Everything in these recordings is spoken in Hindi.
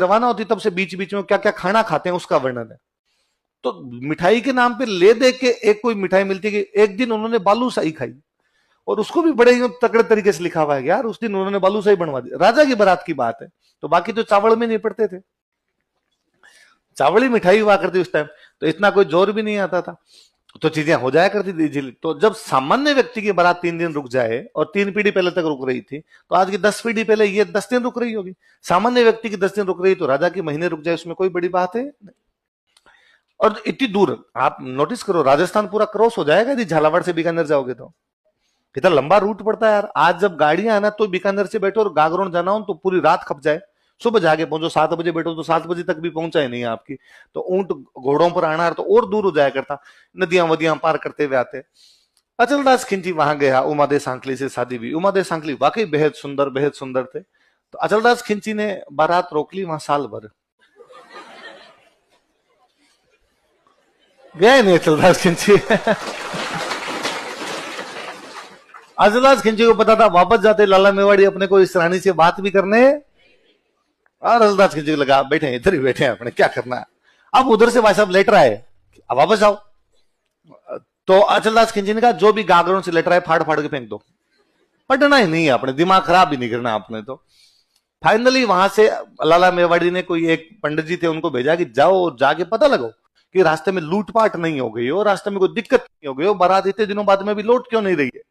रवाना होती तब से बीच बीच में क्या क्या खाना खाते हैं उसका वर्णन है। तो मिठाई के नाम पे ले दे के एक कोई मिठाई मिलती है कि एक दिन उन्होंने बालूशाही खाई, और उसको भी बड़े ही तगड़े तरीके से लिखा हुआ है यार उस दिन उन्होंने बालूशाही बनवा दी, राजा की बारात की बात है। तो बाकी तो चावल में नहीं पड़ते थे, चावल ही मिठाई हुआ करती उस टाइम, तो इतना कोई जोर भी नहीं आता था, तो चीजें हो जाया करती थी इजीली। तो जब सामान्य व्यक्ति की बारात 3 दिन रुक जाए, और 3 पीढ़ी पहले तक रुक रही थी, तो आज की 10 पीढ़ी पहले ये 10 दिन रुक रही होगी। सामान्य व्यक्ति की 10 दिन रुक रही, तो राजा की महीने रुक जाए उसमें कोई बड़ी बात है। और इतनी दूर आप नोटिस करो, राजस्थान पूरा क्रॉस हो जाएगा यदि झालावाड़ से बीकानेर जाओगे तो। कितना लंबा रूट पड़ता है यार। आज जब गाड़ियां आना तो बीकानेर से बैठो और गागरोन जाना हो तो पूरी रात खप जाए, सुबह जाके पहुंचो, 7 बजे बैठो तो 7 बजे तक भी पहुंचा ही नहीं है आपकी। तो ऊंट घोड़ों पर आना तो और दूर हो जाया करता, नदियां वदियां पार करते हुए आते। अचलदास खिंची वहां गया, उमादेव सांकली से शादी हुई। उमादेव सांकली वाकई बेहद सुंदर थे। तो अचलदास खिंची ने बारात रोक ली वहां साल भर, गया नहीं अचलदास खिंची। अचलदास खिंची को पता था वापस जाते लाला मेवाड़ी अपने को इस रानी से बात भी करने, और अचलदास खिंची को लगा बैठे इधर ही बैठे हैं अपने, क्या करना है। अब उधर से भाई साहब लेटर आए, अब वापस जाओ। तो अचलदास खिंची ने कहा जो भी गागरों से लेटर आए फाड़ फाड़ के फेंक दो, पढ़ना ही नहीं है अपने, दिमाग खराब भी नहीं करना आपने। तो फाइनली वहां से लाला मेवाड़ी ने कोई एक पंडित जी थे उनको भेजा कि जाओ और जाके पता लगाओ कि रास्ते में लूटपाट नहीं हो गई हो, रास्ते में कोई दिक्कत नहीं हो गई हो, बारात इतने दिनों बाद में भी लौट क्यों नहीं रही है।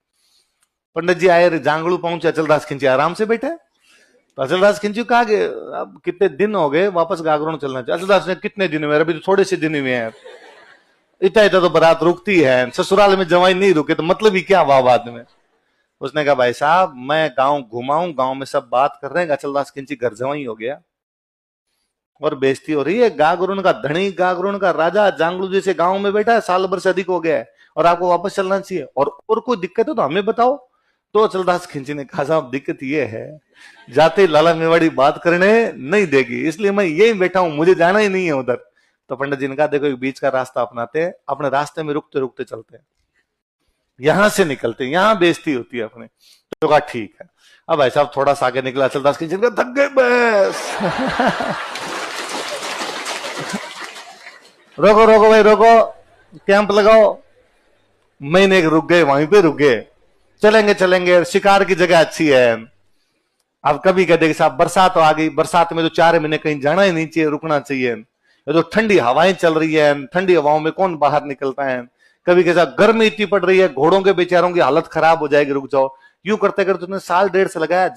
पंडित जी आए, जांगड़ू पहुंचे, अचलदास खिंची आराम से बैठे। तो अचलदास खिंची कहा कि अब कितने दिन हो गए, वापस गागरों चलना चाहिए। अचलदास ने कितने दिन हुए, अभी तो थोड़े से दिन हुए हैं, इतना इतना तो बारात रुकती है, ससुराल में जवाई नहीं रुके तो मतलब ही क्या हुआ बाद में। उसने कहा भाई साहब मैं गांव घुमाऊं, गांव में सब बात कर रहे हैं अचलदास खिंची घर जवाई हो गया और बेइज्जती हो रही है। गागरोन का धनी, गागरोन का राजा जांगलू जैसे गांव में बैठा है, साल भर से अधिक हो गया है, और आपको वापस चलना चाहिए, और कोई दिक्कत है तो हमें बताओ। तो अचलदास खिंची ने कहा साहब दिक्कत ये है, जाते लाला मेवाड़ी बात करने नहीं देगी, इसलिए मैं यही बैठा हूं, मुझे जाना ही नहीं है उधर। तो पंडित जी ने कहा देखो एक बीच का रास्ता अपनाते हैं, अपने रास्ते में रुकते रुकते चलते हैं, यहां से निकलते हैं, यहां बेइज्जती होती है अपने। तो कहा ठीक है। अब भाई साहब थोड़ा सा आगे निकला, अचलदास खिंची ने कहा थक गए बस। रोको रोको भाई रोको, कैंप लगाओ। महीने रुक गए, वहीं पे रुक गए, चलेंगे चलेंगे, शिकार की जगह अच्छी है। अब कभी कहते साहब बरसात आ गई, बरसात में तो 4 महीने कहीं जाना ही नहीं चाहिए, रुकना चाहिए। ये तो ठंडी हवाएं चल रही है, ठंडी हवाओं में कौन बाहर निकलता है। कभी कैसा गर्मी इतनी पड़ रही है, घोड़ों के बेचारों की हालत खराब हो जाएगी, रुक जाओ। यूं करते करते तुमने साल 1.5 लगाया।